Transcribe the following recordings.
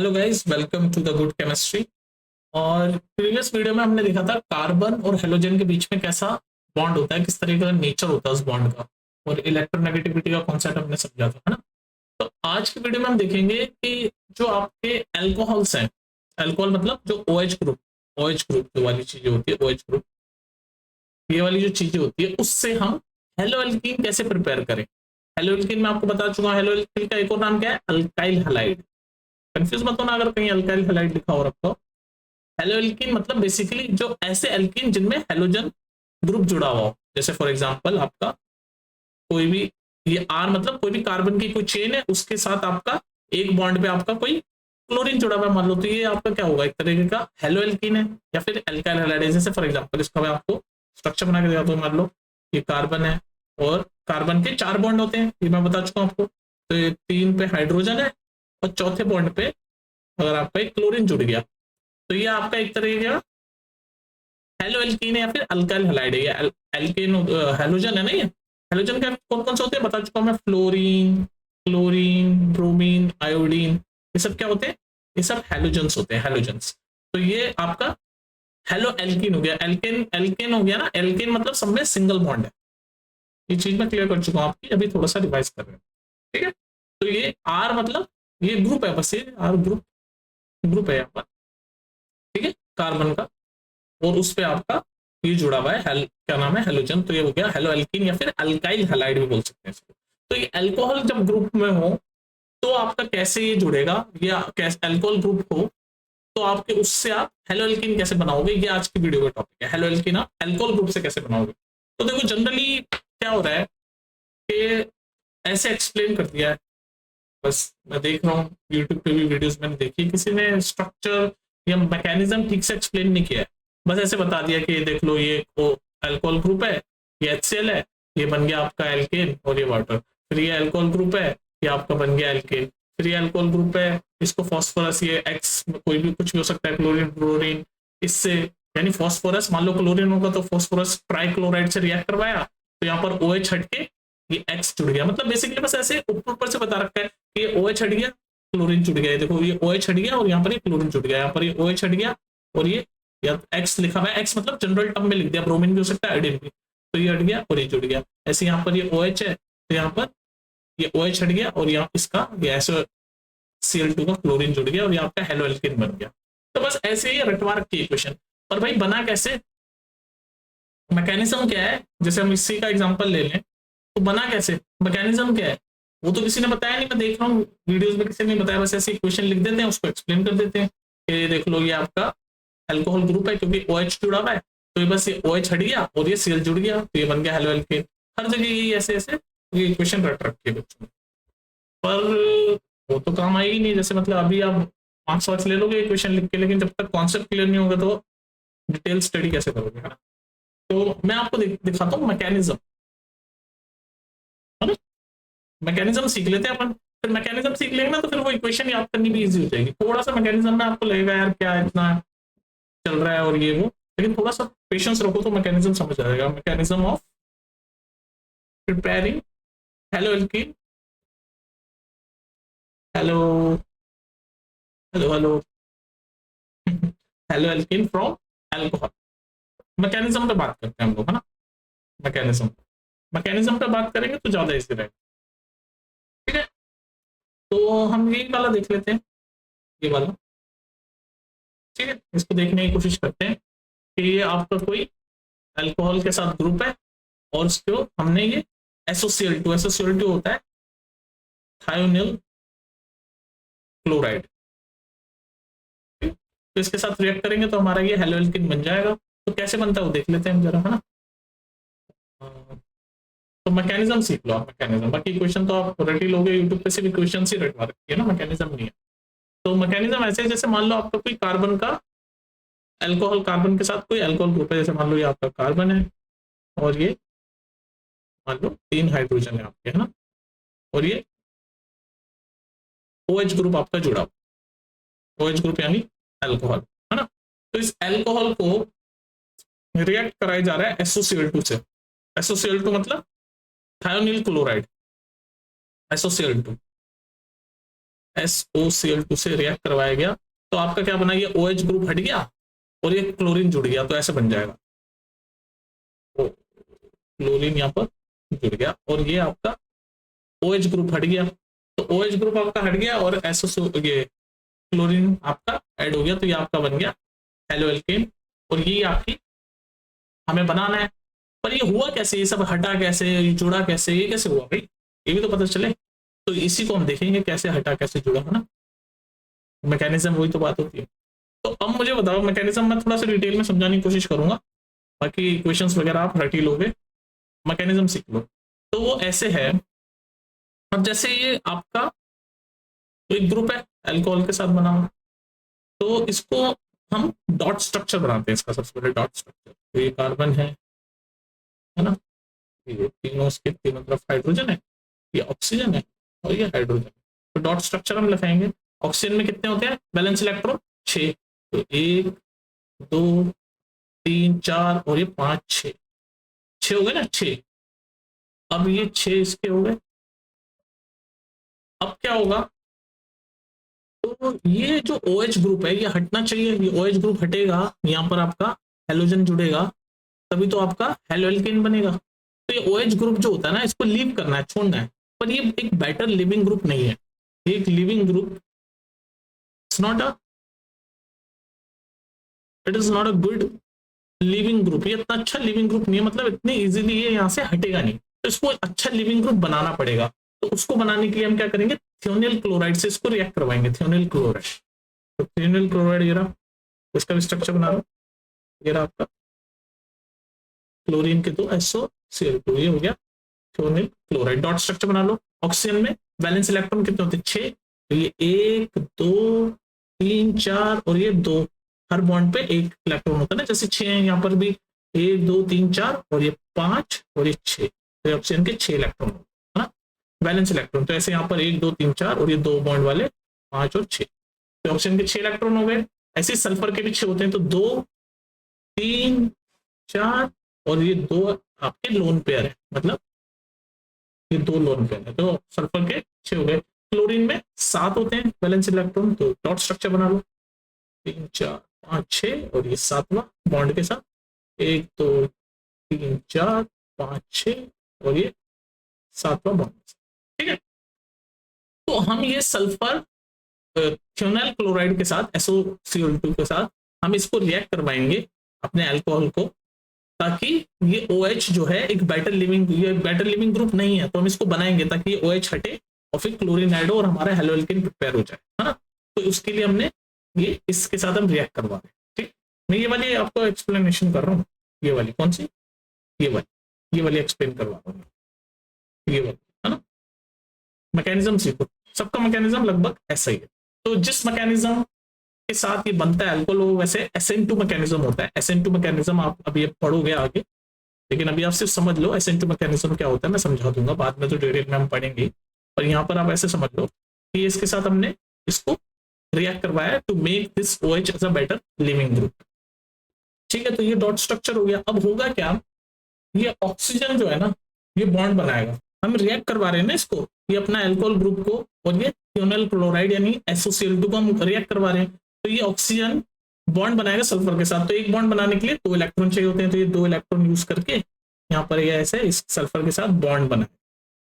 Hello guys, welcome to the good chemistry. और previous video में हमने देखा था कार्बन और हेलोजन के बीच में कैसा बॉन्ड होता है, किस तरह का नेचर होता है उस बॉन्ड का, और इलेक्ट्रोनेगेटिविटी का कॉन्सेप्ट हमने समझा था, है ना। तो आज की वीडियो में हम देखेंगे कि जो आपके एल्कोहल्स हैं, एल्कोहल मतलब जो OH ग्रुप जो वाली चीजें होती है, OH ग्रुप, ये वाली जो चीजें होती है, उससे हम हेलो एल्कीन कैसे प्रिपेयर करें। हेलो एल्कीन मैं आपको बता चुका हूँ, हेलो एल्कीन का एक और नाम क्या है, अल्काइल हैलाइड। कंफ्यूज मत होना अगर कहीं अल्काइल हैलाइड लिखा हो रखा हो। हेलो एल्कीन मतलब बेसिकली जो ऐसे एल्कीन जिनमें हेलोजन ग्रुप जुड़ा हुआ हो, जैसे फॉर एग्जांपल आपका कोई भी, ये आर मतलब कोई भी कार्बन की कोई चेन है, उसके साथ आपका एक बॉन्ड पे आपका कोई क्लोरीन जुड़ा हुआ है मान लो, तो ये आपका क्या होगा, एक तरीके का हेलो एल्कीन है या फिर अल्काइल हैलाइड है। जैसे फॉर एग्जांपल इसका मैं आपको स्ट्रक्चर बना के दिखाता हूँ। मान लो ये कार्बन है और कार्बन के 4 बॉन्ड होते हैं, ये मैं बता चुका हूँ आपको। तो ये 3 पे हाइड्रोजन है और चौथे बॉन्ड पे अगर आपका एक क्लोरीन जुड़ गया, तो ये आपका एक तरीके का हेलो एल्कीन है या फिर अल्काइल हैलाइड है। ये एल्केन हेलोजन है ना। ये हेलोजन का कौन कौन से होते हैं बता चुका हूं मैं, फ्लोरीन, क्लोरीन, ब्रोमीन, आयोडीन, ये सब क्या होते हैं, ये सब हेलोजेंस होते हैं, हेलोजेंस। तो ये आपका हेलो एल्कीन हो गया। एल्केन एल्केन हो गया ना, एल्केन मतलब सब में सिंगल बॉन्ड है। ये चीज मैं क्लियर कर चुका हूँ आपकी, अभी थोड़ा सा रिवाइज कर रहे हैं, ठीक है। तो ये आर मतलब ये ग्रुप है, बस ये आर ग्रुप ग्रुप है यहाँ पर, ठीक है, कार्बन का। और उस पे आपका ये जुड़ा हुआ है क्या नाम है, हेलोजन। तो ये हो गया हेलो एल्कीन या फिर अल्काइल हैलाइड भी बोल सकते हैं इसको। तो ये अल्कोहल जब ग्रुप में हो तो आपका कैसे ये जुड़ेगा, या कैसे अल्कोहल ग्रुप हो तो आपके उससे आप हेलो एल्कीन कैसे बनाओगे, ये आज की वीडियो का टॉपिक है। हेलो एल्कीन आप अल्कोहल ग्रुप से कैसे बनाओगे। तो देखो जनरली क्या हो रहा है कि ऐसे एक्सप्लेन कर दिया है, बस मैं देख रहा हूँ यूट्यूब पे भी वीडियोस मैंने देखी, किसी ने स्ट्रक्चर या मैकेनिज्म ठीक से एक्सप्लेन नहीं किया है। बस ऐसे बता दिया कि देखो लो ये अल्कोहल ग्रुप है, ये HCl है, ये बन गया आपका एल्केन और ये वाटर। फिर ये अल्कोहल ग्रुप है, ये आपका बन गया एल्केन। फिर ये अल्कोहल ग्रुप है, इसको फॉस्फोरस, ये एक्स कोई भी कुछ भी हो सकता है, क्लोरीन, क्लोरीन, इससे यानी फॉस्फोरस, मान लो क्लोरीन होगा तो फॉस्फोरस ट्राइक्लोराइड से रिएक्ट करवाया, तो यहाँ पर OH हटके ये एक्स जुड़ गया। मतलब बेसिकली बस ऐसे ऊपर ऊपर से बता रखा है कि ये OH हट गया, क्लोरीन जुड़ गया। देखो ये OH हट गया और यहाँ पर ये क्लोरीन जुड़ गया, यहाँ पर ये OH हट गया और ये या एक्स लिखा हुआ है, एक्स मतलब जनरल टर्म में लिख दिया, ब्रोमीन भी हो सकता है, आयोडीन भी। तो ये हट गया और ये जुड़ गया। ऐसे यहाँ पर ये OH है तो यहाँ पर ये OH हट गया और यहाँ इसका ये ऐसे Cl2 का क्लोरीन जुड़ गया और ये आपका हेलो एल्केन बन गया। तो बस ऐसे ही रटवा रखी इक्वेशन। पर भाई बना कैसे, मैकेनिज्म क्या है, जैसे हम इसी का एग्जांपल ले लें, तो बना कैसे, मैकेनिज्म क्या है, वो तो किसी ने बताया नहीं। मैं देख रहा हूँ वीडियोस में किसी ने बताया, बस ऐसे इक्वेशन लिख देते हैं, उसको एक्सप्लेन कर देते हैं कि देख लो ये आपका अल्कोहल ग्रुप है क्योंकि OH जुड़ा हुआ है, तो ये बस ये OH हट गया और ये Cl जुड़ गया, तो ये बन गया हेलो एल्केन। हर जगह यही ऐसे ऐसे ये इक्वेशन रट रखी है बच्चों ने। पर वो तो काम आएगी नहीं, जैसे मतलब अभी आप मार्क्स वार्क्स ले लोगे इक्वेशन लिख के, लेकिन जब तक कॉन्सेप्ट क्लियर नहीं होगा तो डिटेल स्टडी कैसे करोगे, है ना। तो मैं आपको दिखाता हूँ मैकेनिज्म, है ना। मैकेनिज्म सीख लेते हैं अपन, फिर मैकेनिज्म सीख लेंगे ना तो फिर वो इक्वेशन याद करनी भी इजी हो जाएगी। थोड़ा सा मैकेनिज्म में आपको लगेगा यार क्या इतना चल रहा है और ये वो, लेकिन थोड़ा सा पेशेंस रखो तो मैकेनिज्म समझ आ जाएगा। Mechanism of preparing hello alkene, hello hello hello hello alkene from alcohol. Mechanism पे बात करते हैं हम लोग, है ना। मैकेनिज्म मैकेनिज्म पे बात करेंगे तो ज्यादा इजी रहेगा, ठीक है। तो हम यही वाला देख लेते हैं, ये वाला, ठीक है। इसको देखने की कोशिश करते हैं कि ये आपका कोई अल्कोहल के साथ ग्रुप है और उसको हमने ये SOCl2 होता है थायोनिल क्लोराइड, तो इसके साथ रिएक्ट करेंगे तो हमारा ये हेलो एल्कीन बन जाएगा। तो कैसे बनता है वो देख लेते हैं जरा, है ना। तो मैकेनिज्म सीख लो आप, मैकेनिज्म, बाकी क्वेश्चन तो आप रट ही लोगे, यूट्यूब पे से भी क्वेश्चन ही रटवा रखी है ना, मैकेनिज्म नहीं है। तो मैकेनिज्म ऐसे है, जैसे मान लो आपका कोई कार्बन का अल्कोहल, कार्बन के साथ कोई अल्कोहल ग्रुप है, जैसे मान लो ये आपका कार्बन है और ये मान लो 3 हाइड्रोजन है आपके, है ना। और ये OH ग्रुप आपका जुड़ा, OH ग्रुप यानी अल्कोहल, है ना। तो इस अल्कोहल को रिएक्ट कराया जा रहा है SOCl2 से। SOCl2 मतलब थायोनिल क्लोराइड, SOCl2। SOCl2 से रिएक्ट करवाया गया तो आपका क्या बना, ये OH ग्रुप हट गया और ये क्लोरीन जुड़ गया, तो ऐसे बन जाएगा, तो क्लोरीन यहाँ पर जुड़ गया और ये आपका OH ग्रुप हट गया, तो OH ग्रुप आपका हट गया और ये क्लोरीन आपका ऐड हो गया, तो ये आपका बन गया हेलो एल्केन। और ये आपकी हमें बनाना है, पर ये हुआ कैसे, ये सब हटा कैसे, ये जुड़ा कैसे, ये कैसे हुआ भाई, ये भी तो पता चले। तो इसी को हम देखेंगे कैसे हटा कैसे जुड़ा, है ना, मैकेनिज्म, वही तो बात होती है। तो अब मुझे बताओ मैकेनिज्म, मैं थोड़ा सा डिटेल में समझाने की कोशिश करूंगा, बाकी क्वेश्चंस वगैरह आप रट ही लोगे, मैकेनिज्म सीख लो। तो वो ऐसे है, अब जैसे ये आपका तो एक ग्रुप है अल्कोहल के साथ बना हुआ, तो इसको हम डॉट स्ट्रक्चर बनाते हैं, इसका सबसे पहले डॉट स्ट्रक्चर, तो ये कार्बन है ना, ये तीनों इसके तीनों तरफ हाइड्रोजन है, ये ऑक्सीजन है और ये हाइड्रोजन है, तो डॉट स्ट्रक्चर हम लिखाएंगे। ऑक्सीजन में कितने होते हैं बैलेंस इलेक्ट्रॉन, 6, तो 1 2 3 4 और ये 5 6, 6 हो गए ना, 6। अब ये 6 इसके हो गए, अब क्या होगा, तो ये जो OH ग्रुप है ये हटना चाहिए, ये OH ग्रुप हटेगा, यहाँ पर आपका हेलोजन जुड़ेगा, तभी तो आपका हेलो एल्केन बनेगा। तो ये OH ग्रुप जो होता है ना, इसको लीव करना है, छोड़ना है, पर ये एक बेटर लिविंग ग्रुप नहीं है, एक leaving group, it's not a, it is not a good leaving group, ये इतना अच्छा लिविंग ग्रुप नहीं है, मतलब इतनी इजीली ये यहाँ से हटेगा नहीं, तो इसको अच्छा लिविंग ग्रुप बनाना पड़ेगा। तो उसको बनाने के लिए हम क्या करेंगे, थियोनिल क्लोराइड से इसको रिएक्ट करवाएंगे, थियोनिल क्लोराइड, तो थियोनिल क्लोराइड ये रहा, इसका भी स्ट्रक्चर बना लो, ये रहा आपका क्लोरीन के दो SOCl2, ये हो गया थियोनिल क्लोराइड, डॉट स्ट्रक्चर बना लो। ऑक्सीजन में वैलेंस इलेक्ट्रॉन कितने होते हैं, 6, तो ये 1 2 3 4 और ये 2, हर बॉन्ड पे एक इलेक्ट्रॉन होता है ना, जैसे 6 है यहाँ पर भी 1 2 3 4 और ये 5 और ये 6, तो ऑक्सीजन के 6 इलेक्ट्रॉन है ना, बैलेंस इलेक्ट्रॉन, तो ऐसे यहाँ पर 1 2 3 4 और ये 2 बॉन्ड वाले 5 और 6, तो ऑक्सीजन के 6 इलेक्ट्रॉन हो गए। ऐसे सल्फर के भी 6 होते हैं, तो 2 3 4 और ये 2 आपके लोन पेयर है, मतलब ये 2 लोन पेयर है, तो सल्फर के 6 हो गए। क्लोरीन में 7 होते हैं वैलेंस इलेक्ट्रॉन, तो डॉट स्ट्रक्चर बना लो, 3 4 5 6 और ये 7वां बॉन्ड के साथ 1 2 3 4 5 6 और ये 7वां बॉन्ड, ठीक है। तो हम ये सल्फर थियोनाइल क्लोराइड के साथ SOCl2 के साथ हम इसको रिएक्ट करवाएंगे अपने अल्कोहल को, ताकि ये OH जो है एक बेटर लिविंग, ये बेटर लिविंग ग्रुप नहीं है, तो हम इसको बनाएंगे ताकि ये OH हटे और फिर क्लोरीन ऐड हो और हमारा हेलो एल्केन प्रिपेयर हो जाए, है ना। तो उसके लिए हमने ये इसके साथ हम रिएक्ट करवा रहे हैं, ठीक। मैं ये वाली आपको एक्सप्लेनेशन कर रहा हूँ, ये वाली कौन सी, ये वाली एक्सप्लेन करवा रहा हूँ, ये वाली, है ना। मैकेनिज्म सीखो, सबका मैकेनिज्म लगभग ऐसा ही है। तो जिस मैकेनिज्म के साथ ये बनता है अल्कोहल, वो वैसे SN2 मैकेनिज्म होता है, SN2 मैकेनिज्म आप अभी पढ़ोगे आगे, लेकिन अभी आप सिर्फ समझ लो SN2 मैकेनिज्म क्या होता है, मैं समझा दूंगा बाद में, तो डिटेल में हम पढ़ेंगे, पर यहाँ पर आप ऐसे समझ लो कि इसके साथ हमने इसको रिएक्ट करवाया to make this OH as a better leaving group, ठीक है। तो ये डॉट स्ट्रक्चर हो गया। अब होगा क्या, ये ऑक्सीजन जो है ना, ये बॉन्ड बनाएगा, हम रिएक्ट करवा रहे हैं ना इसको, ये अपना अल्कोहल ग्रुप को और ये थियोनाइल क्लोराइड यानी SOCl2 को हम रिएक्ट करवा रहे हैं, तो ये ऑक्सीजन बॉन्ड बनाएगा सल्फर के साथ, तो एक बॉन्ड बनाने के लिए 2 इलेक्ट्रॉन चाहिए होते हैं, तो ये 2 इलेक्ट्रॉन यूज करके यहाँ पर ये ऐसे इस सल्फर के साथ बॉन्ड बनाए,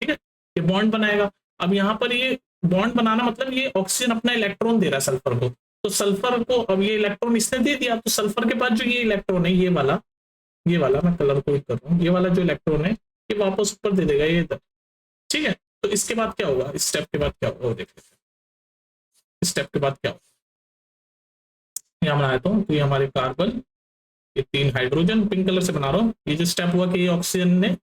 ठीक है, ये बॉन्ड बनाएगा। अब यहाँ पर ये बॉन्ड बनाना मतलब ये ऑक्सीजन अपना इलेक्ट्रॉन दे रहा है सल्फर को, तो सल्फर को अब ये इलेक्ट्रॉन इसने दे दिया, तो सल्फर के पास जो ये इलेक्ट्रॉन है, ये वाला मैं कलर कोड कर रहा हूँ, ये वाला जो इलेक्ट्रॉन है ये वापस ऊपर दे देगा ये इधर, ठीक है। तो इसके बाद क्या होगा, इस स्टेप के बाद क्या होगा, देख लेते हैं इस स्टेप के बाद क्या होगा। यहाँ बनाया तो ये हमारे कार्बन, ये 3 हाइड्रोजन पिंक कलर से बना रहा हूँ, ये जो स्टेप हुआ कि ये ऑक्सीजन ने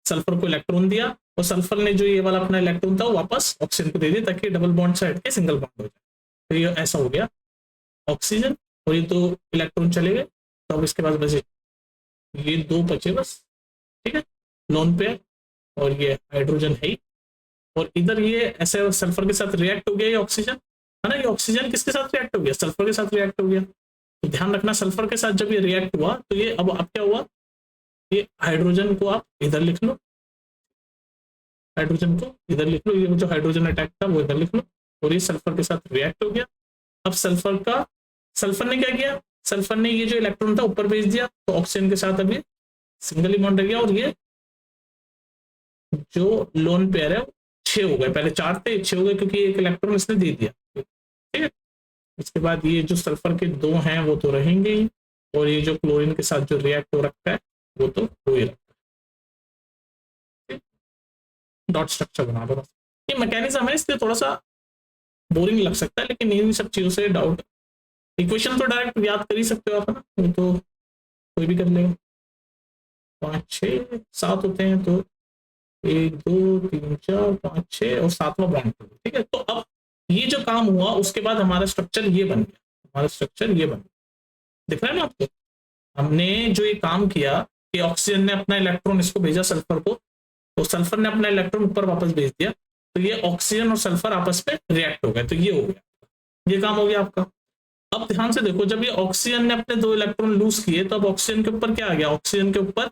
सल्फर को इलेक्ट्रॉन दिया और सल्फर ने जो ये वाला अपना इलेक्ट्रॉन था वो वापस ऑक्सीजन को दे दिया, ताकि डबल बॉन्ड से हट के सिंगल बॉन्ड हो जाए, तो ये ऐसा हो गया ऑक्सीजन, और ये 2 इलेक्ट्रॉन चले गए, तो अब इसके पास बचे ये 2 बचे बस, ठीक है, लोन पेयर, और ये हाइड्रोजन है ही, और इधर ये ऐसे सल्फर के साथ रिएक्ट हो गया ये ऑक्सीजन, है ना, ये ऑक्सीजन किसके साथ रिएक्ट हो गया, सल्फर के साथ रिएक्ट हो गया, तो ध्यान रखना सल्फर के साथ जब ये रिएक्ट हुआ तो ये अब क्या हुआ, ये हाइड्रोजन को आप इधर लिख लो, हाइड्रोजन को इधर लिख लो, ये जो हाइड्रोजन अटैक था वो इधर लिख लो, और ये सल्फर के साथ रिएक्ट हो गया। अब सल्फर ने क्या किया, सल्फर ने ये जो इलेक्ट्रॉन था ऊपर भेज दिया, तो ऑक्सीजन के साथ अभी सिंगल बॉन्ड रह गया, और ये जो लोन पेयर है 6 हो गए, पहले 4 थे 6 हो गए क्योंकि एक इलेक्ट्रॉन इसने दे दिया। ठीक है, इसके बाद ये जो सल्फर के 2 हैं वो तो रहेंगे ही, और ये जो क्लोरीन के साथ जो रिएक्ट हो रखा है वो तो हो ही रखा है। डॉट स्ट्रक्चर बना दो बस। ये मैकेनिज्म है, इसलिए थोड़ा सा बोरिंग लग सकता है, लेकिन इन सब चीजों से डाउट, इक्वेशन तो डायरेक्ट याद कर ही सकते हो आप, है ना, वो तो कोई भी कर लेगा। 5 6 7 होते हैं, तो 1 2 3 4 5 6 और 7वां बॉन्ड। ठीक है, तो अब ये जो काम हुआ उसके बाद हमारा स्ट्रक्चर ये बन गया, हमारा स्ट्रक्चर ये बन गया, दिख रहा है ना आपको। हमने जो ये काम किया कि ऑक्सीजन ने अपना इलेक्ट्रॉन इसको भेजा सल्फर को, तो सल्फर ने अपना इलेक्ट्रॉन ऊपर वापस भेज दिया, तो ये ऑक्सीजन और सल्फर आपस में रिएक्ट हो गए, तो ये हो गया, ये काम हो गया आपका। अब ध्यान से देखो, जब ये ऑक्सीजन ने अपने 2 इलेक्ट्रॉन लूज किए, तो अब ऑक्सीजन के ऊपर क्या आ गया, ऑक्सीजन के ऊपर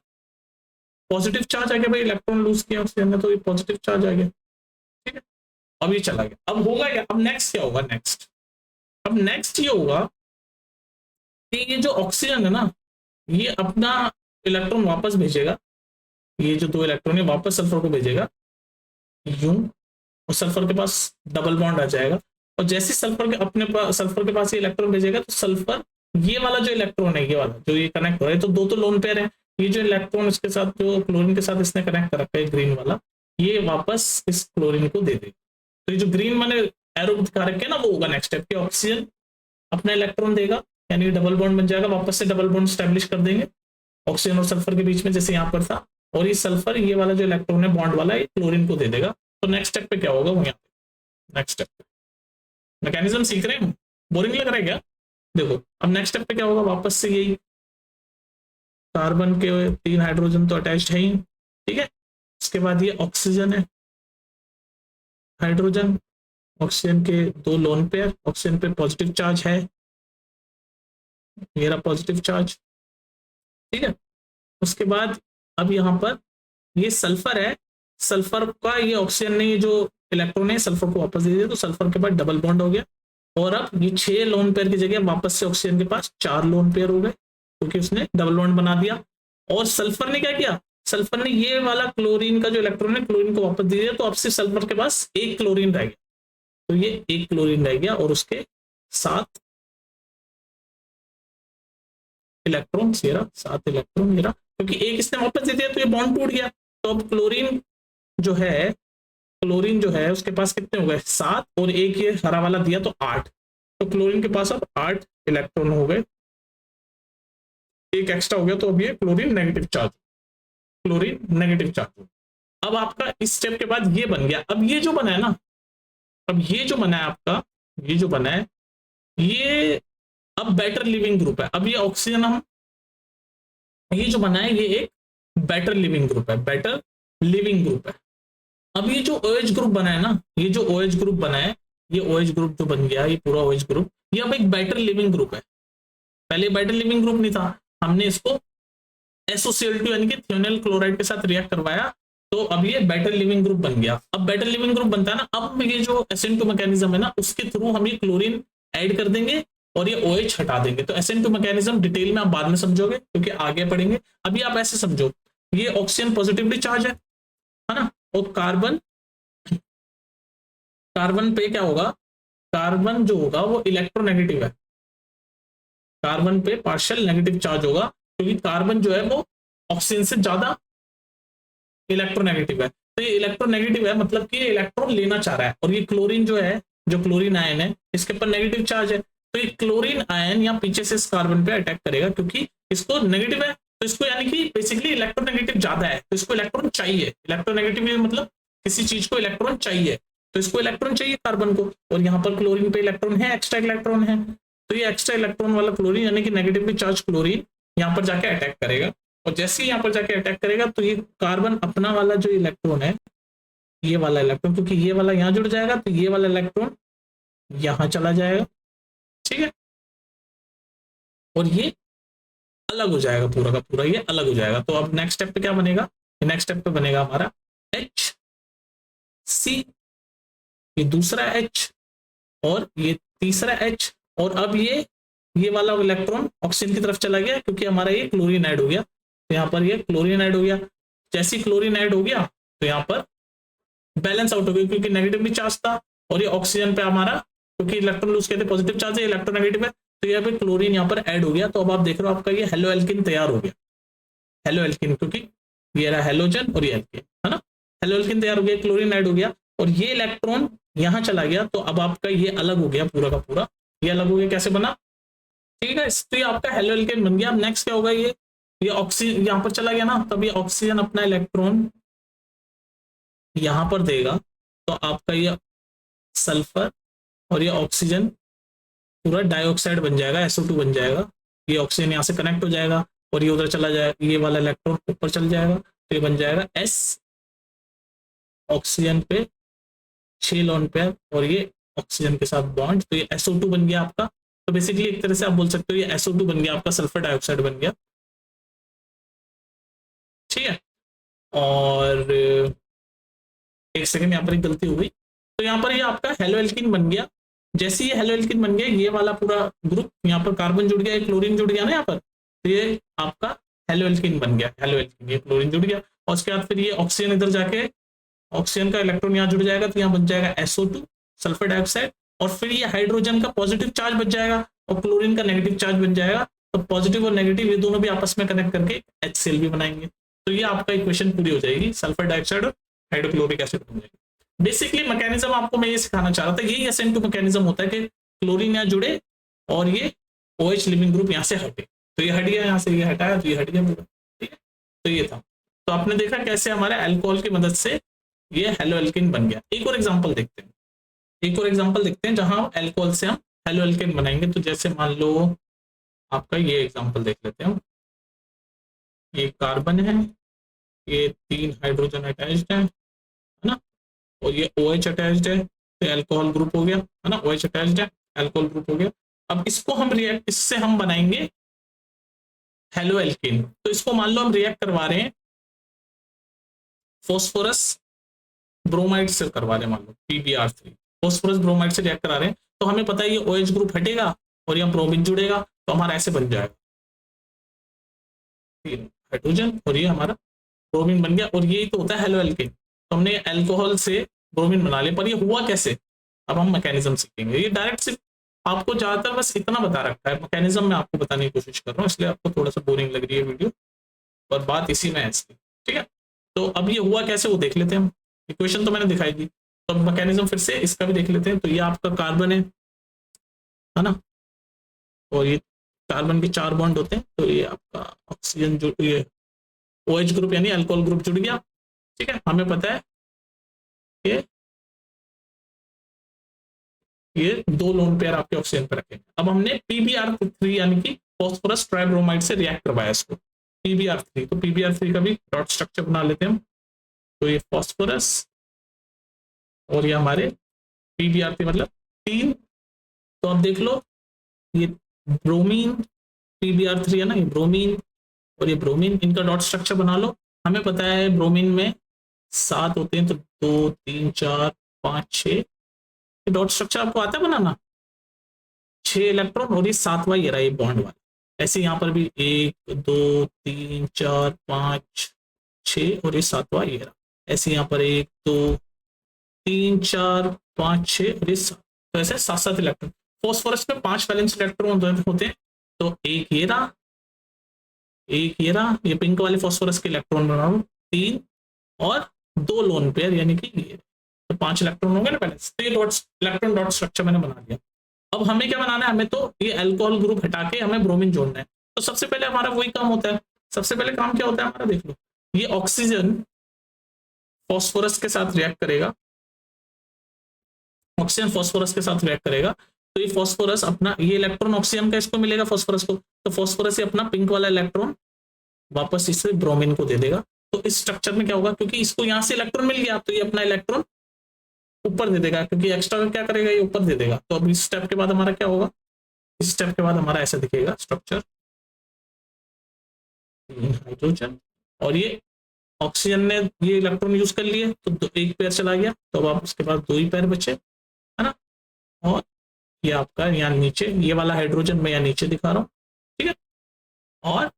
पॉजिटिव चार्ज आ गया, भाई इलेक्ट्रॉन लूज किया ऑक्सीजन ने, तो ये पॉजिटिव चार्ज आ गया। ठीक है, अब ये चला गया। अब होगा क्या, अब नेक्स्ट क्या होगा, अब नेक्स्ट ये होगा कि ये जो ऑक्सीजन है ना, ये अपना इलेक्ट्रॉन वापस भेजेगा, ये जो 2 इलेक्ट्रॉन है वापस सल्फर को भेजेगा यूं, और सल्फर के पास डबल बॉन्ड आ जाएगा, और जैसे सल्फर के पास ये इलेक्ट्रॉन भेजेगा, तो सल्फर ये वाला जो इलेक्ट्रॉन है, ये वाला जो ये कनेक्ट हो रहा है, तो 2 तो लोन पेयर है, ये जो इलेक्ट्रॉन इसके साथ जो क्लोरीन के साथ इसने कनेक्ट कर रखा है ग्रीन वाला, ये वापस इस क्लोरीन को दे देगा। तो ये जो ग्रीन मैंने एरो दिखा रखे ना, वो होगा नेक्स्ट स्टेप कि ऑक्सीजन अपना इलेक्ट्रॉन देगा, यानी डबल बॉन्ड बन जाएगा, वापस से डबल बॉन्ड स्टैब्लिश कर देंगे ऑक्सीजन और सल्फर के बीच में, जैसे यहाँ पर था, और ये सल्फर ये वाला जो इलेक्ट्रॉन है बॉन्ड वाला, ये क्लोरीन को दे देगा। तो नेक्स्ट स्टेप पे क्या होगा वो यहाँ पे, नेक्स्ट स्टेप पे मैकेनिज्म सीख रहे हैं, बोरिंग लग रहा है क्या, देखो अब नेक्स्ट स्टेप पे क्या होगा, वापस से यही कार्बन के 3 हाइड्रोजन तो अटैच्ड है ही, ठीक है, इसके बाद ये ऑक्सीजन है, हाइड्रोजन, ऑक्सीजन के 2 लोन पेयर, ऑक्सीजन पे पॉजिटिव चार्ज है, मेरा पॉजिटिव चार्ज, ठीक है। उसके बाद अब यहाँ पर ये सल्फर है, सल्फर का ये ऑक्सीजन ने ये जो इलेक्ट्रॉन है सल्फर को वापस दे दिया, तो सल्फर के बाद डबल बॉन्ड हो गया, और अब ये 6 लोन पेयर की जगह वापस से ऑक्सीजन के पास 4 लोन पेयर हो गए, क्योंकि उसने डबल बॉन्ड बना दिया। और सल्फर ने क्या किया, सल्फर ने ये वाला क्लोरीन का जो इलेक्ट्रॉन है क्लोरीन को वापस दे दिया, तो अब से सल्फर के पास 1 क्लोरीन रह गया, तो ये 1 क्लोरीन रह गया, और उसके 7 इलेक्ट्रॉन, 7 इलेक्ट्रॉन मेरा, क्योंकि 1 इसने वापस दे दिया, तो ये बॉन्ड टूट गया। तो अब क्लोरीन जो है उसके पास कितने हो गए, 7, और 1 ये हरा वाला दिया तो 8, तो क्लोरीन के पास अब 8 इलेक्ट्रॉन हो गए, 1 एक्स्ट्रा हो गया, तो अब ये क्लोरीन नेगेटिव चार्ज। अब आपका इस स्टेप के बाद ये बन गया। अब ये जो बना है ना, अब ये जो बना है आपका, ये जो बना है ये अब बेटर लिविंग ग्रुप है। अब ये ऑक्सीजन हम ये जो बना है ये एक बेटर लिविंग ग्रुप है, बेटर लिविंग ग्रुप है। अब ये जो OH ग्रुप बना है ना, ये जो OH ग्रुप बना है, ये OH ग्रुप जो बन गया, ये पूरा OH ग्रुप, ये अब एक बेटर लिविंग ग्रुप है। पहले बेटर लिविंग ग्रुप नहीं था, हमने इसको SOCl2 यानी कि थियोनाइल क्लोराइड के साथ रिएक्ट करवाया, तो अब ये बेटर लिविंग ग्रुप बन गया। अब बेटर लिविंग ग्रुप बनता है ना, अब ये जो SN2 मैकेनिज्म है ना, उसके थ्रू हम ये क्लोरीन ऐड कर देंगे और ये OH हटा देंगे। तो SN2 मैकेनिज्म डिटेल में आप बाद में समझोगे क्योंकि आगे पढ़ेंगे। अभी आप ऐसे समझो, ये ऑक्सीजन पॉजिटिवली चार्ज है ना, और कार्बन पे क्या होगा, कार्बन जो होगा वो इलेक्ट्रोनेगेटिव है, कार्बन पे पार्शियल नेगेटिव चार्ज होगा, क्योंकि कार्बन जो है वो ऑक्सीजन से ज्यादा इलेक्ट्रोनेगेटिव है। तो ये इलेक्ट्रोनेगेटिव है, मतलब कि ये इलेक्ट्रॉन लेना चाह रहा है, और ये क्लोरीन जो है, जो क्लोरीन आयन है, इसके ऊपर नेगेटिव चार्ज है, तो ये क्लोरीन आयन या पीछे से इस कार्बन पे अटैक करेगा, क्योंकि इसको नेगेटिव है, तो इसको यानी कि बेसिकली इलेक्ट्रोनेगेटिव ज्यादा है, तो इसको इलेक्ट्रॉन चाहिए। इलेक्ट्रोनेगेटिव मतलब किसी चीज को इलेक्ट्रॉन चाहिए, तो इसको इलेक्ट्रॉन चाहिए कार्बन को, और यहाँ पर क्लोरीन पे इलेक्ट्रॉन है, एक्स्ट्रा इलेक्ट्रॉन है, तो ये एक्स्ट्रा इलेक्ट्रॉन वाला क्लोरीन यानी कि नेगेटिवली चार्ज क्लोरीन यहाँ पर जाके अटैक करेगा, और जैसे ही यहाँ पर जाके अटैक करेगा तो ये कार्बन अपना वाला जो इलेक्ट्रॉन है, ये वाला इलेक्ट्रॉन, क्योंकि ये वाला यहाँ जुड़ जाएगा, तो ये वाला इलेक्ट्रॉन यहाँ चला जाएगा, ठीक है, और ये अलग हो जाएगा, पूरा का पूरा ये अलग हो जाएगा। तो अब नेक्स्ट स्टेप पे क्या बनेगा, नेक्स्ट स्टेप पे बनेगा हमारा HC, ये दूसरा H, और ये तीसरा H, और अब ये वाला इलेक्ट्रॉन ऑक्सीजन की तरफ चला गया क्योंकि हमारा ये क्लोरीन ऐड हो गया, तो यहाँ पर ये क्लोरीन ऐड हो गया। जैसे ही क्लोरीन ऐड हो गया तो यहाँ पर बैलेंस आउट हो गया क्योंकि नेगेटिवली चार्ज था, और ये ऑक्सीजन पे हमारा, क्योंकि इलेक्ट्रॉन लूज कहते पॉजिटिव चार्ज है, इलेक्ट्रोनेगेटिव है, तो यहाँ पे क्लोरीन यहाँ पर ऐड हो गया। तो अब आप देख रहे हो आपका ये हेलो एल्किन तैयार हो गया, हेलो एल्किन, क्योंकि ये रहा हेलोजन और ये एल्किन है ना, हेलो एल्किन तैयार हो गया, क्लोरीन ऐड हो गया और ये इलेक्ट्रॉन यहाँ चला गया, तो अब आपका ये अलग हो गया पूरा का पूरा, ये अलग हो गया। कैसे बना? ठीक है, तो ये आपका हेलो एल्केन बन गया। अब नेक्स्ट क्या होगा, ये ऑक्सीजन यहाँ पर चला गया ना, तब ये ऑक्सीजन अपना इलेक्ट्रॉन यहाँ पर देगा, तो आपका ये सल्फर और ये ऑक्सीजन पूरा डाइऑक्साइड बन जाएगा, SO2 बन जाएगा। ये ऑक्सीजन यहाँ से कनेक्ट हो जाएगा और ये उधर चला जाएगा, ये वाला इलेक्ट्रॉन ऊपर चल जाएगा, तो ये बन जाएगा S, ऑक्सीजन पे 6 लोन पेयर और ये ऑक्सीजन के साथ बॉन्ड, तो ये SO2 बन गया आपका। तो बेसिकली एक तरह से आप बोल सकते हो ये SO2 बन गया आपका, सल्फर डाइऑक्साइड बन गया। ठीक है, और एक सेकंड यहाँ पर एक गलती हो गई, तो यहाँ पर ये आपका हेलो एल्किन बन गया। जैसे ये हेलो एल्किन बन गया, ये वाला पूरा ग्रुप यहाँ पर कार्बन जुड़ गया, क्लोरीन जुड़ गया ना यहाँ पर, तो ये आपका हेलो एल्किन बन गया, हेलो एल्किन, ये क्लोरीन जुड़ गया। और उसके बाद फिर ये ऑक्सीजन इधर जाके, ऑक्सीजन का इलेक्ट्रॉन यहाँ जुड़ जाएगा, तो यहाँ बन जाएगा SO2 सल्फर डाइऑक्साइड, और फिर ये हाइड्रोजन का पॉजिटिव चार्ज बच जाएगा और क्लोरीन का नेगेटिव चार्ज बन जाएगा। तो पॉजिटिव और नेगेटिव ये दोनों भी आपस में कनेक्ट करके HCl भी बनाएंगे। तो ये आपका इक्वेशन पूरी हो जाएगी, सल्फर डाइऑक्साइड और हाइड्रोक्लोरिक एसिड बन जाएगी। बेसिकली मैकेनिज्म आपको मैं ये सिखाना चाह रहा था, यही SN2 मैकेनिज्म होता है कि क्लोरीन यहाँ जुड़े और ये OH लिविंग ग्रुप यहाँ से हटे, तो ये हट गया, यहाँ से ये हटाया तो ये हट गया पूरा। ठीक है, तो ये था। तो आपने देखा कैसे हमारे अल्कोहल की मदद से ये हेलो एल्किन बन गया। एक और एग्जांपल देखते हैं, एक और एग्जांपल देखते हैं जहां अल्कोहल से हम हेलो एल्किन बनाएंगे। तो जैसे मान लो आपका ये एग्जांपल देख लेते हैं हम, ये कार्बन है, ये 3 हाइड्रोजन अटैच्ड है ना, और ये OH अटैच्ड है, तो अल्कोहल ग्रुप हो गया है ना, OH अटैच्ड है, अल्कोहल ग्रुप हो गया। अब इसको हम रिएक्ट, इससे हम बनाएंगे हेलो एल्किन। तो इसको मान लो हम रिएक्ट करवा रहे हैं फॉस्फोरस ब्रोमाइड से करवा रहे हैं, मान लो PbR3, फॉस्फोरस ब्रोमाइड से रिएक्ट करा रहे हैं, तो हमें पता है ये OH ग्रुप हटेगा और यहाँ ब्रोमीन जुड़ेगा, तो हमारा ऐसे बन जाएगा हाइड्रोजन और ये हमारा ब्रोमीन बन गया। और यही तो होता है हेलो एल्किन। तो हमने अल्कोहल से ब्रोमीन बना लिया, पर ये हुआ कैसे, अब हम मैकेनिज्म सीखेंगे। ये डायरेक्ट सिर्फ आपको ज्यादातर बस इतना बता रखा है, मैकेनिज्म में आपको बताने की कोशिश कर रहा हूँ, इसलिए आपको थोड़ा सा बोरिंग लग रही है वीडियो, और बात इसी में है इसलिए। ठीक है, तो अब ये हुआ कैसे वो देख लेते हैं हम। इक्वेशन तो मैंने दिखाई दी, तो मैकेनिज्म फिर से इसका भी देख लेते हैं। तो ये आपका कार्बन है ना, और ये कार्बन के 4 बॉन्ड होते हैं, तो ये आपका ऑक्सीजन जो ये OH ग्रुप यानी अल्कोहल ग्रुप जुड़ गया। ठीक है, हमें पता है ये 2 लोन पेयर आपके ऑक्सीजन पर रखेंगे। अब हमने PbR3 यानी कि फॉस्फोरस ट्राइब्रोमाइड से रिएक्ट करवाया इसको, PbR3, तो PbR3 का भी डॉट स्ट्रक्चर बना लेते हैं हम। तो ये फॉस्फोरस और ये हमारे PbR3 मतलब 3, तो अब देख लो ये ब्रोमीन PbR3 है ना, ये ब्रोमीन और ये ब्रोमीन, इनका डॉट स्ट्रक्चर बना लो। हमें पता है ब्रोमीन में 7 होते हैं, तो 2 3 4 5 6, डॉट स्ट्रक्चर आपको आता है बनाना, 6 इलेक्ट्रॉन और ये 7वां ये रहा ये बॉन्ड वाला। ऐसे यहाँ पर भी 1 2 3 4 5 6 और ये 7वां ये रहा। ऐसे यहाँ पर 1 2 3 4 5 6 और ये 7, तो ऐसे 7 इलेक्ट्रॉन। फॉस्फोरस में 5 वैलेंस इलेक्ट्रॉन होते हैं, तो एक ये रहा, एक ये रहा, ये पिंक वाले फॉस्फोरस के इलेक्ट्रॉन बना लो 3 और 2 लोन पेयर यानी कि ये, तो 5 इलेक्ट्रॉन होंगे ना बैलेंस। तो ये इलेक्ट्रॉन डॉट स्ट्रक्चर मैंने बना दिया। अब हमें क्या बनाना है, हमें तो ये अल्कोहल ग्रुप हटा के हमें ब्रोमीन जोड़ना है। तो सबसे पहले हमारा वही काम होता है, सबसे पहले काम क्या होता है हमारा, देख लो ये ऑक्सीजन फॉस्फोरस के साथ रिएक्ट करेगा, ऑक्सीजन फॉस्फोरस के साथ रिएक्ट करेगा, तो ये फॉस्फोरस अपना ये इलेक्ट्रॉन ऑक्सीजन का इसको मिलेगा फॉस्फोरस को, तो फॉस्फोरस ये अपना पिंक वाला इलेक्ट्रॉन वापस इसे ब्रोमीन को दे देगा। तो इस स्ट्रक्चर में क्या होगा, क्योंकि इसको यहाँ से इलेक्ट्रॉन मिल गया, तो ये अपना इलेक्ट्रॉन ऊपर दे देगा, क्योंकि एक्स्ट्रा क्या करेगा ये ऊपर दे देगा। तो अब इस स्टेप के बाद हमारा क्या होगा, इस स्टेप के बाद हमारा ऐसा दिखेगा स्ट्रक्चर, हाइड्रोजन और ये ऑक्सीजन ने ये इलेक्ट्रॉन यूज कर लिए, तो एक पेयर चला गया, तो अब आप उसके बाद 2 ही पेयर बचे, है ना। और ये आपका यहाँ नीचे ये वाला हाइड्रोजन मैं यहाँ नीचे दिखा रहा हूँ, ठीक है, और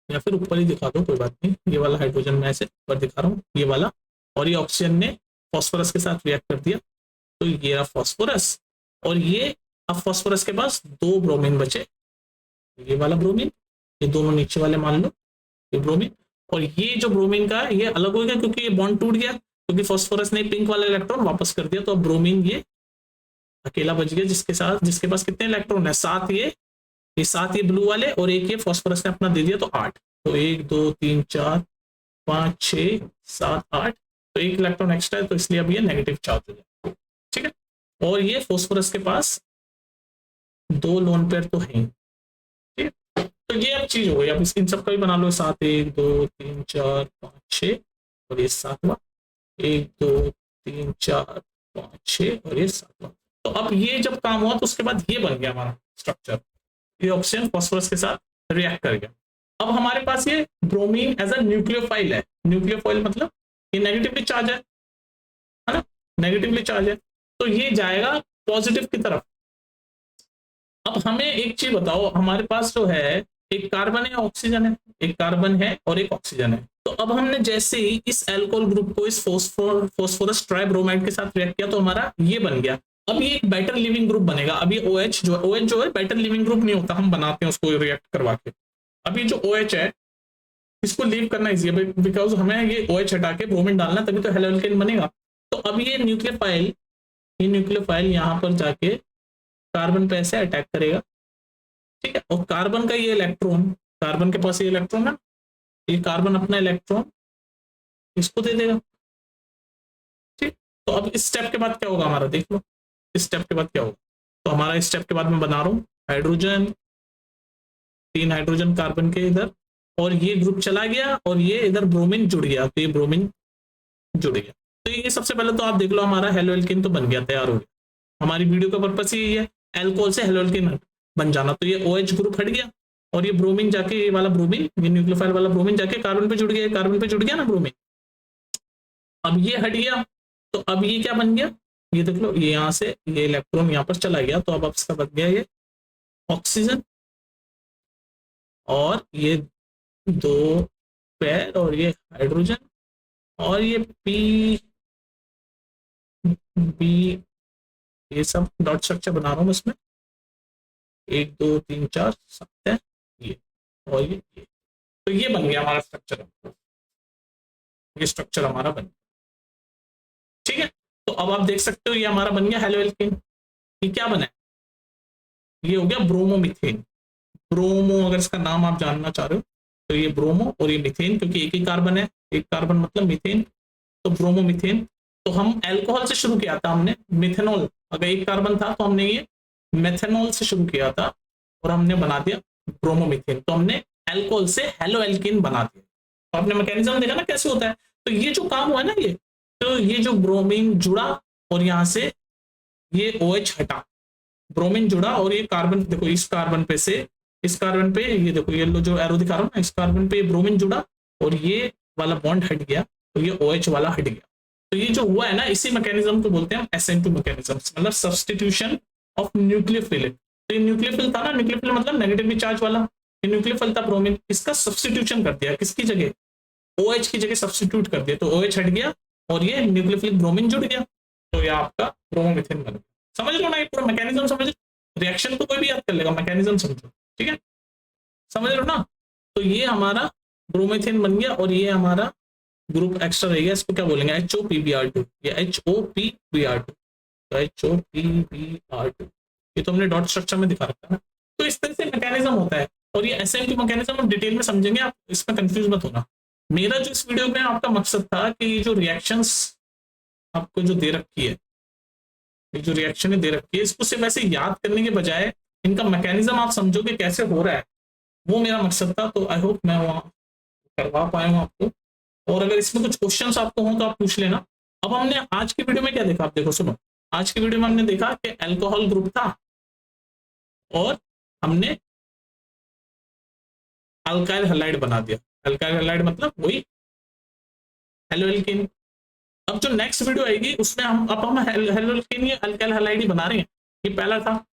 या फिर ऊपर ही दिखा दो, कोई बात नहीं, ये वाला हाइड्रोजन मैं ऐसे ऊपर दिखा रहा हूँ, ये वाला, और ये ऑक्सीजन ने फॉस्फोरस के साथ रिएक्ट कर दिया, तो ये रहा फॉस्फोरस, और ये अब फॉस्फोरस के पास दो ब्रोमीन बचे, ये वाला ब्रोमीन, ये दोनों नीचे वाले मान लो, ये ब्रोमीन, और ये जो ब्रोमीन का है ये अलग हो गया क्योंकि ये बॉन्ड टूट गया, क्योंकि फॉस्फोरस ने पिंक वाला इलेक्ट्रॉन वापस कर दिया, तो अब ब्रोमीन ये अकेला बच गया, जिसके पास कितने इलेक्ट्रॉन है, सात, ये सात ये ब्लू वाले, और एक ये फॉस्फोरस ने अपना दे दिया, तो आठ, तो एक दो तीन चार पाँच छः सात आठ, तो एक इलेक्ट्रॉन एक्स्ट्रा है, तो इसलिए अब ये नेगेटिव चार्ज हो जाए, ठीक है। और ये फॉस्फोरस के पास दो लोन पेयर तो है, ठीक है, तो ये अब चीज हो गई। अब इन सब का भी बना लो, सात, एक दो तीन चार पाँच छः, और ये सातवां, एक दो तीन चार पाँच छः, और ये सातवां। तो अब ये जब काम हुआ तो उसके बाद ये बन गया हमारा स्ट्रक्चर, ये ऑक्सीजन फॉस्फोरस के साथ रिएक्ट कर गया। अब हमारे पास ये ब्रोमीन एज अ न्यूक्लियोफाइल है, न्यूक्लियोफाइल मतलब ये नेगेटिवली चार्ज है ना, नेगेटिवली चार्ज है, तो ये जाएगा पॉजिटिव की तरफ। अब हमें एक चीज बताओ, हमारे पास जो है एक कार्बन है, ऑक्सीजन है, एक कार्बन है और एक ऑक्सीजन है, तो अब हमने जैसे ही इस एल्कोहल ग्रुप को इस फॉस्फोरस ट्राइब्रोमाइड के साथ रिएक्ट किया तो हमारा ये बन गया। अब ये एक बेटर लिविंग ग्रुप बनेगा। अभी OH जो है बेटर लिविंग ग्रुप नहीं होता, हम बनाते हैं उसको रिएक्ट करवा के। अभी जो OH है इसको लीव करना इजी है बिकॉज हमें ये OH हटा के ब्रोमीन डालना, तभी तो हेलोल्केन बनेगा। तो अब ये न्यूक्लियोफाइल यहाँ पर जाके कार्बन पे ऐसे अटैक करेगा, ठीक है, और कार्बन का ये इलेक्ट्रॉन, कार्बन के पास ये इलेक्ट्रॉन है, ये कार्बन अपना इलेक्ट्रॉन इसको दे देगा, ठीक। तो अब इस स्टेप के बाद क्या होगा हमारा, देख लो इस स्टेप के बाद क्या होगा। तो हमारा इस स्टेप के बाद मैं बना रहा हूँ हाइड्रोजन, 3 हाइड्रोजन कार्बन के इधर, और ये ग्रुप चला गया और ये इधर ब्रोमीन जुड़ गया, तो ये ब्रोमीन जुड़ गया। तो ये सबसे पहले तो आप देख लो हमारा हेलोल्केन तो बन गया, तैयार हो गया। हमारी वीडियो का पर्पस यही है, एल्कोहल से हेलोल्केन बन जाना। तो ये OH ग्रुप हट गया और ये ब्रोमीन जाके, ये वाला ब्रोमीन, ये न्यूक्लियोफाइल वाला ब्रोमीन जाके कार्बन पे जुड़ गया, कार्बन पे जुड़ गया ना ब्रोमीन। अब ये हट गया, तो अब ये क्या बन गया, ये देख लो, ये यहाँ से ये इलेक्ट्रॉन यहाँ पर चला गया, तो अब इसका बन गया ये ऑक्सीजन, और ये दो पैर, और ये हाइड्रोजन, और ये बी, ये सब डॉट स्ट्रक्चर बना रहा हूँ इसमें, 1 2 3 4 7 है ये, और ये, तो ये बन गया हमारा स्ट्रक्चर, ये स्ट्रक्चर हमारा बन गया, ठीक है। तो अब आप देख सकते हो ये हमारा बन गया हेलोल्केन। ये क्या बना है, ये हो गया ब्रोमोमीथेन। ब्रोमो अगर इसका नाम आप जानना चाह रहे हो तो ये ब्रोमो, और ये मीथेन, क्योंकि एक ही कार्बन है, एक कार्बन मतलब मीथेन, तो ब्रोमोमीथेन। तो हम अल्कोहल से शुरू किया था हमने, मिथेनॉल, अगर एक कार्बन था तो हमने ये मेथेनॉल से शुरू किया था और हमने बना दिया ब्रोमोमीथेन, तो हमने अल्कोहल से हेलो एल्किन बना दिया। तो आपने मैकेनिज्म देखा ना कैसे होता है। तो ये जो काम हुआ है ना, ये तो ये जो ब्रोमीन जुड़ा और यहाँ से ये OH हटा, ब्रोमीन जुड़ा, और ये कार्बन देखो, इस कार्बन पे से इस कार्बन पे, ये देखो ये लो जो एरो दिखा रहा हूँ ना, इस कार्बन पे ब्रोमीन जुड़ा और ये वाला बॉन्ड हट गया, तो ये OH वाला हट गया। तो ये जो हुआ है ना, इसी मैकेनिज्म को बोलते हैं हम SN2 मैकेनिज्म, मतलब सब्स्टिट्यूशन ऑफ न्यूक्लियोफिल। तो ये न्यूक्लियोफिल था ना, न्यूक्लियोफिल मतलब नेगेटिवली चार्ज वाला, ये न्यूक्लियोफिल था ब्रोमीन, इसका सब्स्टिट्यूशन कर दिया, किसकी जगह, OH की जगह सब्स्टिट्यूट कर दिया, तो OH हट गया और ये न्यूक्लियोफिलिक ब्रोमीन जुड़ गया, तो ये आपका ब्रोमोमीथेन बन गया। समझ लो ना, ये पूरा मैकेनिज्म समझ, रिएक्शन तो कोई भी याद कर लेगा, मैकेनिज्म समझो, ठीक है, समझ लो ना। तो ये हमारा ब्रोमीथेन बन गया और ये हमारा ग्रुप एक्स्ट्रा रहेगा, इसको क्या बोलेंगे, HOPBr2, ये HOPBr2, तो HOPBr2, ये तो हमने डॉट स्ट्रक्चर में दिखा रखा है ना। तो इस तरह से मैकेनिज्म होता है, और ये SN2 मैकेनिज्म हम डिटेल में समझेंगे, आप इसमें कंफ्यूज मत होना। मेरा जो इस वीडियो में आपका मकसद था कि ये जो रिएक्शंस आपको जो दे रखी है, ये जो रिएक्शन दे रखी है, इसको सिर्फ ऐसे याद करने के बजाय इनका मैकेनिज्म आप समझो कि कैसे हो रहा है, वो मेरा मकसद था। तो आई होप मैं वहाँ करवा पाया हूँ आपको, और अगर इसमें कुछ क्वेश्चंस आपको हों तो आप पूछ लेना। अब हमने आज की वीडियो में क्या देखा, आप देखो सुनो, आज की वीडियो में हमने देखा कि अल्कोहल ग्रुप था और हमने अल्काइल हैलाइड बना दिया। अल्काइल हैलाइड मतलब वही हेलोएल्केन, अब जो नेक्स्ट वीडियो आएगी उसमें हम हेलोल्केन अल्काइल हैलाइड बना रहे हैं, ये पहला था।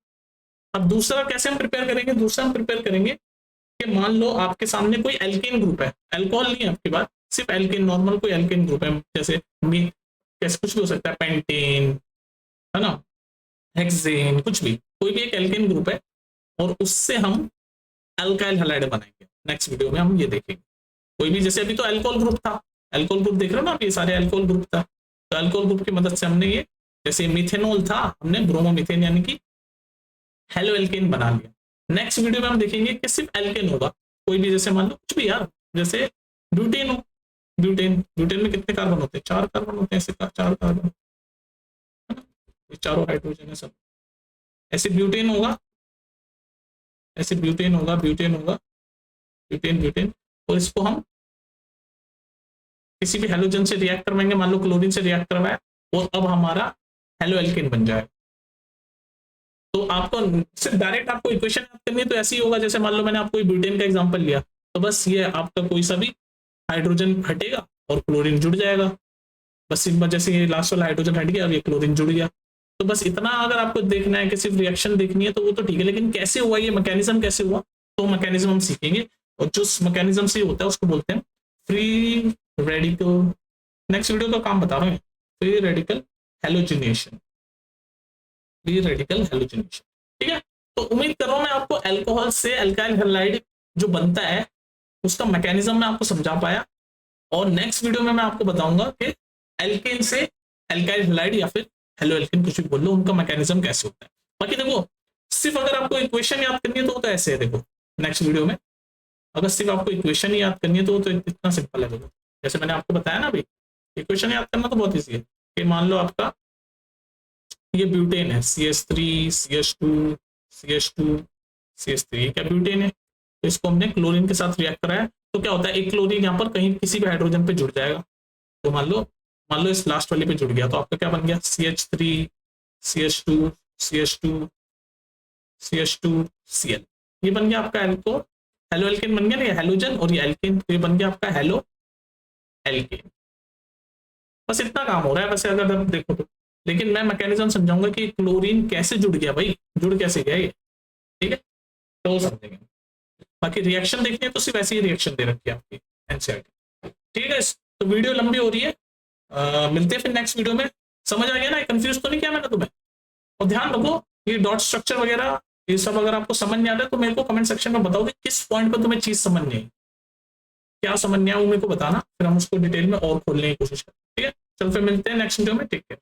अब दूसरा कैसे हम प्रिपेयर करेंगे, दूसरा हम प्रिपेयर करेंगे कि मान लो आपके सामने कोई एल्केन ग्रुप है, अल्कोहल नहीं है आपके पास, सिर्फ एल्केन, नॉर्मल कोई एल्केन ग्रुप है, जैसे कैसे कुछ भी हो सकता है, पेंटेन है ना, हेक्सेन, कुछ भी, कोई भी एक एल्केन ग्रुप है, और उससे हम अल्काइल हैलाइड बनाएंगे। नेक्स्ट वीडियो में हम ये देखेंगे। कोई भी, जैसे अभी तो अल्कोहल ग्रुप था, अल्कोहल ग्रुप देख रहे हो ना आप, ये सारे अल्कोहल ग्रुप था, तो अल्कोहल ग्रुप की मदद से हमने ये, जैसे मिथेनॉल था, हमने ब्रोमोमिथेन यानी कि हेलो एल्केन बना लिया। नेक्स्ट वीडियो में हम देखेंगे कि सिर्फ एल्केन होगा, कोई भी, जैसे मान लो कुछ भी यार, जैसे ब्यूटेन हो, ब्यूटेन, ब्यूटेन में कितने कार्बन होते हैं, 4 कार्बन होते हैं, ऐसे 4 कार्बन, चारों हाइड्रोजन है सब, ऐसे ब्यूटेन होगा, ऐसे ब्यूटेन होगा, ब्यूटेन होगा, ब्यूटेन, ब्यूटेन, और इसको हम किसी भी हेलोजन से रिएक्ट करवाएंगे, मान लो क्लोरीन से रिएक्ट करवाया, और अब हमारा हेलो एल्केन बन जाए। तो आपको सिर्फ डायरेक्ट आपको इक्वेशन याद करनी है तो ऐसे ही होगा, जैसे मान लो मैंने आपको ब्यूटेन का एग्जांपल लिया, तो बस ये आपका कोई सा भी हाइड्रोजन हटेगा और क्लोरीन जुड़ जाएगा, बस जैसे ये लास्ट वाला हाइड्रोजन हट गया और ये क्लोरीन जुड़ गया। तो बस इतना अगर आपको देखना है कि सिर्फ रिएक्शन देखनी है तो वो तो ठीक है, लेकिन कैसे हुआ ये मैकेनिज्म, कैसे हुआ, तो मैकेनिज्म हम सीखेंगे, और जो मैकेनिज्म से होता है उसको बोलते हैं फ्री रेडिकल। नेक्स्ट वीडियो का काम बता रहा हूँ, free radical halogenation, free radical halogenation, ठीक है। तो उम्मीद कर रहा हूं मैं आपको अल्कोहल से अल्काइल हैलाइड जो बनता है उसका मैकेनिज्म मैं आपको समझा पाया, और नेक्स्ट वीडियो में मैं आपको बताऊंगा कि एल्केन से अल्काइल हैलाइड या फिर हेलो एल्केन, कुछ भी बोल लो, उनका मैकेनिज्म कैसे होता है। बाकी देखो, सिर्फ अगर आपको इक्वेशन याद करनी है तो ऐसे है, देखो नेक्स्ट वीडियो में अगर सिर्फ आपको इक्वेशन ही याद करनी है तो इतना सिंपल है। देखो जैसे मैंने आपको बताया ना अभी, इक्वेशन याद करना तो बहुत ईजी है कि मान लो आपका ये ब्यूटेन है, CH3 CH2 CH2 CH3, क्या ब्यूटेन है, तो इसको हमने क्लोरीन के साथ रिएक्ट कराया, तो क्या होता है, एक क्लोरीन यहाँ पर कहीं किसी भी हाइड्रोजन पे जुड़ जाएगा, तो मान लो इस लास्ट वाले पे जुड़ गया, तो आपका क्या बन गया, CH3 CH2 CH2 CH2 Cl, ये बन गया आपका एल्को, हेलो एल्केन बन गया ना, ये हेलोजन और ये एल्केन, तो ये बन गया आपका हेलो एल्केन। बस इतना काम हो रहा है वैसे अगर आप देखो तो, लेकिन मैं मैकेनिज्म समझाऊंगा कि क्लोरीन कैसे जुड़ गया भाई, जुड़ कैसे गया ये, ठीक है, तो समझेंगे। बाकी रिएक्शन देखनी है तो सिर्फ ऐसी ही रिएक्शन दे रखी है आपकी एनसीईआरटी, ठीक है। तो वीडियो लंबी हो रही है, मिलते हैं फिर नेक्स्ट वीडियो में। समझ आ गया ना, कंफ्यूज तो नहीं किया मैंने तुम्हें? और ध्यान रखो ये डॉट स्ट्रक्चर वगैरह ये सब अगर आपको समझ नहीं आता है तो मेरे को कमेंट सेक्शन में बताओ कि किस पॉइंट पर तुम्हें चीज समझ नहीं आई, क्या समझ नहीं आया वो मेरे को बताना, फिर हम उसको डिटेल में और खोलने की कोशिश करें, ठीक है। चल फिर मिलते हैं नेक्स्ट वीडियो में, टेक केयर।